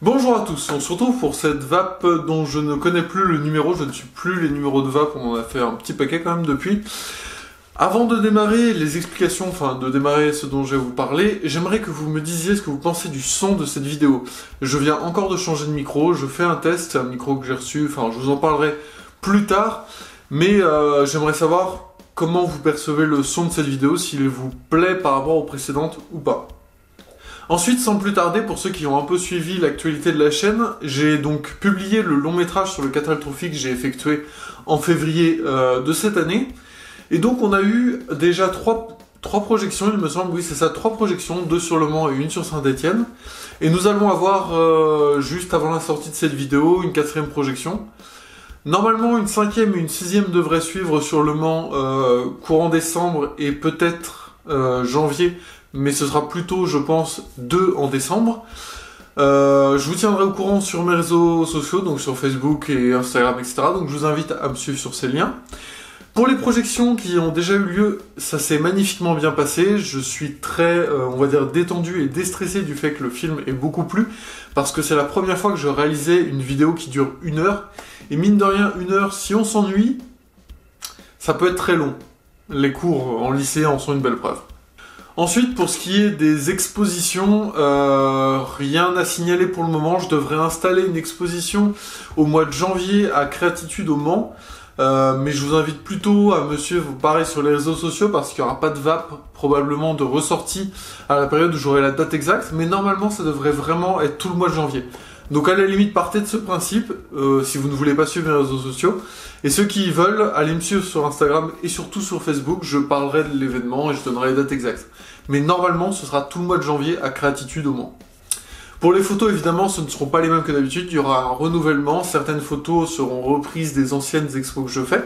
Bonjour à tous, on se retrouve pour cette vape dont je ne connais plus le numéro, je ne suis plus les numéros de vape, on en a fait un petit paquet quand même depuis. Avant de démarrer les explications, enfin de démarrer ce dont je vais vous parler, j'aimerais que vous me disiez ce que vous pensez du son de cette vidéo. Je viens encore de changer de micro, je fais un test, un micro que j'ai reçu, enfin je vous en parlerai plus tard, mais j'aimerais savoir comment vous percevez le son de cette vidéo, s'il vous plaît par rapport aux précédentes ou pas. Ensuite, sans plus tarder, pour ceux qui ont un peu suivi l'actualité de la chaîne, j'ai donc publié le long métrage sur le 4L Trophy que j'ai effectué en février de cette année. Et donc on a eu déjà trois projections, il me semble, oui c'est ça, 3 projections, 2 sur Le Mans et 1 sur Saint-Étienne. Et nous allons avoir, juste avant la sortie de cette vidéo, une 4e projection. Normalement, une 5e et une 6e devraient suivre sur Le Mans courant décembre et peut-être janvier, mais ce sera plutôt, je pense, 2 en décembre. Je vous tiendrai au courant sur mes réseaux sociaux, donc sur Facebook et Instagram, etc. Donc je vous invite à me suivre sur ces liens. Pour les projections qui ont déjà eu lieu, ça s'est magnifiquement bien passé. Je suis très, on va dire, détendu et déstressé du fait que le film ait beaucoup plu, parce que c'est la première fois que je réalisais une vidéo qui dure 1 heure. Et mine de rien, 1 heure, si on s'ennuie, ça peut être très long. Les cours en lycée en sont une belle preuve. Ensuite, pour ce qui est des expositions, rien à signaler pour le moment. Je devrais installer une exposition au mois de janvier à Créatitude au Mans. Mais je vous invite plutôt à me suivre pareil sur les réseaux sociaux parce qu'il n'y aura pas de vape probablement de ressortie à la période où j'aurai la date exacte. Mais normalement, ça devrait vraiment être tout le mois de janvier. Donc à la limite, partez de ce principe si vous ne voulez pas suivre mes réseaux sociaux. Et ceux qui veulent, allez me suivre sur Instagram et surtout sur Facebook, je parlerai de l'événement et je donnerai les dates exactes. Mais normalement, ce sera tout le mois de janvier à Créatitude au Mans. Pour les photos, évidemment, ce ne seront pas les mêmes que d'habitude, il y aura un renouvellement, certaines photos seront reprises des anciennes expos que je fais,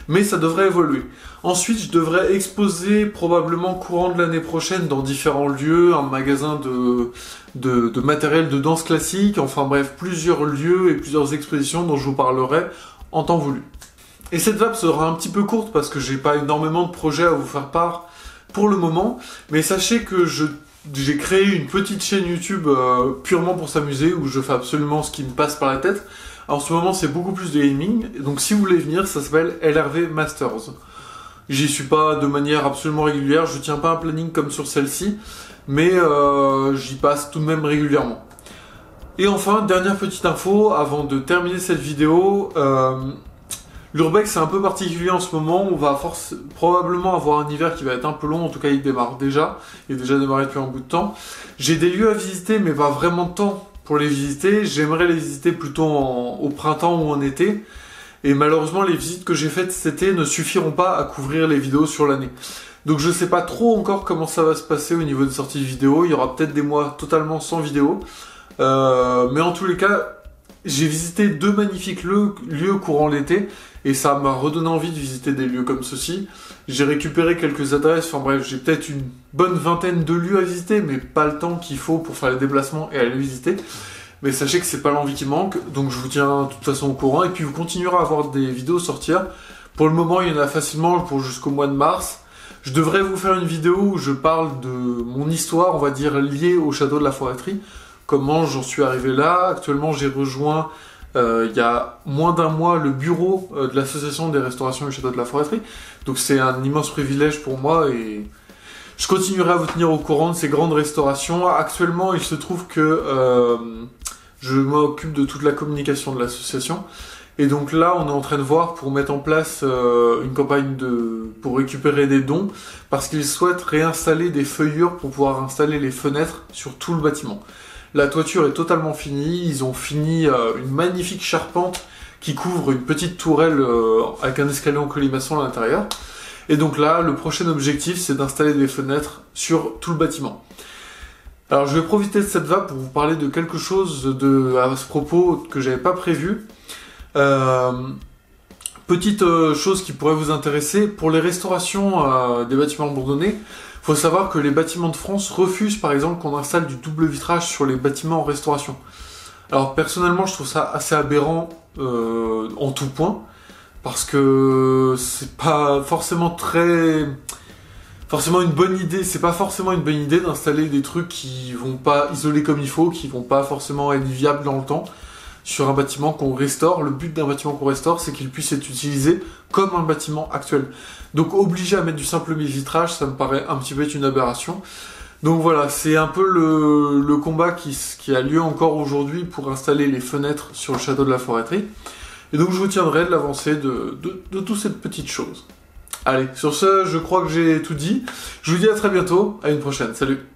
mais ça devrait évoluer. Ensuite, je devrais exposer probablement courant de l'année prochaine dans différents lieux, un magasin de matériel de danse classique, enfin bref, plusieurs lieux et plusieurs expositions dont je vous parlerai en temps voulu. Et cette vape sera un petit peu courte parce que j'ai pas énormément de projets à vous faire part pour le moment, mais sachez que j'ai créé une petite chaîne YouTube purement pour s'amuser où je fais absolument ce qui me passe par la tête. En ce moment, c'est beaucoup plus de gaming, donc si vous voulez venir, ça s'appelle LRV Masters. J'y suis pas de manière absolument régulière, je tiens pas un planning comme sur celle-ci, mais j'y passe tout de même régulièrement. Et enfin, dernière petite info, avant de terminer cette vidéo, l'Urbex c'est un peu particulier en ce moment, on va probablement avoir un hiver qui va être un peu long, en tout cas il démarre déjà, il est déjà démarré depuis un bout de temps. J'ai des lieux à visiter mais pas vraiment de temps pour les visiter, j'aimerais les visiter plutôt au printemps ou en été, et malheureusement les visites que j'ai faites cet été ne suffiront pas à couvrir les vidéos sur l'année. Donc je sais pas trop encore comment ça va se passer au niveau de sortie de vidéo, il y aura peut-être des mois totalement sans vidéo, mais en tous les cas, j'ai visité 2 magnifiques lieux courant l'été, et ça m'a redonné envie de visiter des lieux comme ceci. J'ai récupéré quelques adresses, enfin bref, j'ai peut-être une bonne vingtaine de lieux à visiter, mais pas le temps qu'il faut pour faire les déplacements et aller visiter. Mais sachez que c'est pas l'envie qui manque, donc je vous tiens de toute façon au courant, et puis vous continuerez à avoir des vidéos sortir. Pour le moment, il y en a facilement pour jusqu'au mois de mars. Je devrais vous faire une vidéo où je parle de mon histoire, on va dire, liée au château de la Forêterie. Comment j'en suis arrivé là. Actuellement, j'ai rejoint, il y a moins d'1 mois, le bureau de l'association des restaurations du château de la Forêterie. Donc c'est un immense privilège pour moi et je continuerai à vous tenir au courant de ces grandes restaurations. Actuellement, il se trouve que je m'occupe de toute la communication de l'association. Et donc là, on est en train de voir pour mettre en place une campagne pour récupérer des dons, parce qu'ils souhaitent réinstaller des feuillures pour pouvoir installer les fenêtres sur tout le bâtiment. La toiture est totalement finie, ils ont fini une magnifique charpente qui couvre une petite tourelle avec un escalier en colimaçon à l'intérieur. Et donc là, le prochain objectif, c'est d'installer des fenêtres sur tout le bâtiment. Alors je vais profiter de cette vape pour vous parler de quelque chose à ce propos que j'avais pas prévu. Petite chose qui pourrait vous intéresser, pour les restaurations des bâtiments abandonnés, il faut savoir que les bâtiments de France refusent par exemple qu'on installe du double vitrage sur les bâtiments en restauration. Alors personnellement je trouve ça assez aberrant en tout point, parce que c'est pas forcément très... forcément une bonne idée, c'est pas forcément une bonne idée d'installer des trucs qui vont pas isoler comme il faut, qui vont pas forcément être viables dans le temps sur un bâtiment qu'on restaure. Le but d'un bâtiment qu'on restaure, c'est qu'il puisse être utilisé comme un bâtiment actuel. Donc obligé à mettre du simple vitrage, ça me paraît un petit peu être une aberration. Donc voilà, c'est un peu le combat qui a lieu encore aujourd'hui pour installer les fenêtres sur le château de la Forêterie. Et donc je vous tiendrai de l'avancée de toutes ces petites choses. Allez, sur ce, je crois que j'ai tout dit. Je vous dis à très bientôt, à une prochaine, salut.